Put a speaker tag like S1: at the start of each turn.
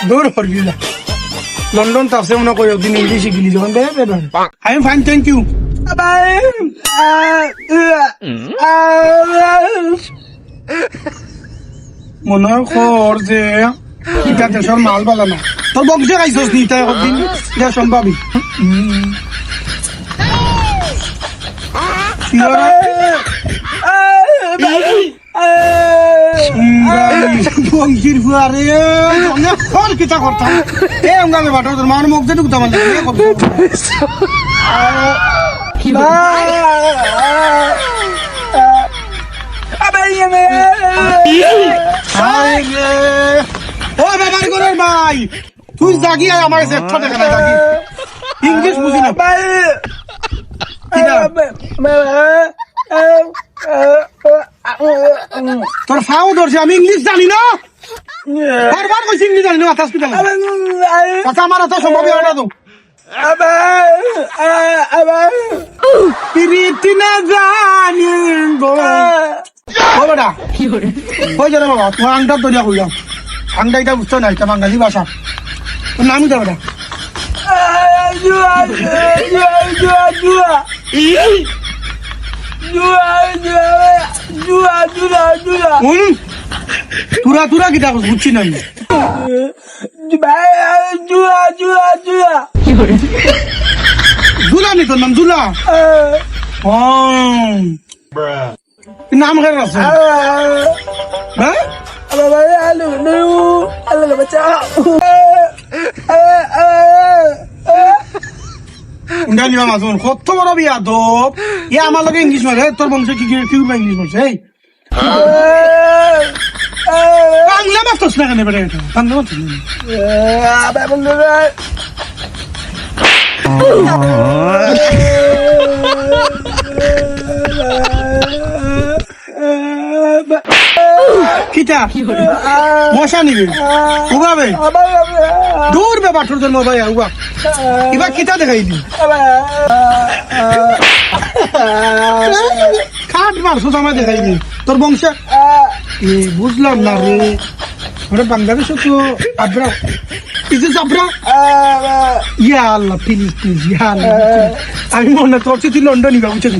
S1: দূর করবি না লন্ডন তাপসে মনে করি একদিন ইংলিশ শিখিলি যখন I am fine thank you মনে কর যে এটা দেশের মাল বালা না তোর বংশে খাইছস নি তাই একদিন যা সম্ভাবি বংশীর ফুয়ারে অনেক কিতা করতাম এ আমি বাটো তোর মান মুখ যেটুকু তামান ও ব্যাপার করে ভাই তুই জাগি আমার জ্যেষ্ঠ দেখা না জাগি ইংলিশ বুঝি না তোর ফাও ধরছে আমি ইংলিশ জানি না বারবার কইছি ইংলিশ জানি না হসপিটাল কথা আমার তো সম্ভব হয় না তো প্রীতি না জানি গো ও বেটা কই যাবে বাবা তুই আংটা দরিয়া কইলাম আংটা এটা বুঝছো না এটা বাঙালি ভাষা তোর নামই দে বেটা তুরা তুরা কিটা বুঝছি না দুলা নি তোর নাম দুলা নাম কেন আছে হ্যাঁ কত বড় বিয়া তো ইয়ে আমার লগে ইংলিশ মারে তোর বংশ কি ইংলিশ মারছে এই বাংলা মারতস না কেন বেটা এটা বাংলা মারতস কিটা মশা নিবি উগাবে দূর বে বাঠুর জন্য ভাই উগা এবার কিটা দেখাই দি খাট মারছো আমার দেখাই দি তোর বংশ বুঝলাম না রে ওরা বাংলাদেশ তো আব্রা ইজ আব্রা ইয়া আল্লাহ প্লিজ প্লিজ ইয়া আল্লাহ আমি মনে করছি তুই লন্ডন নিবা বুঝছিস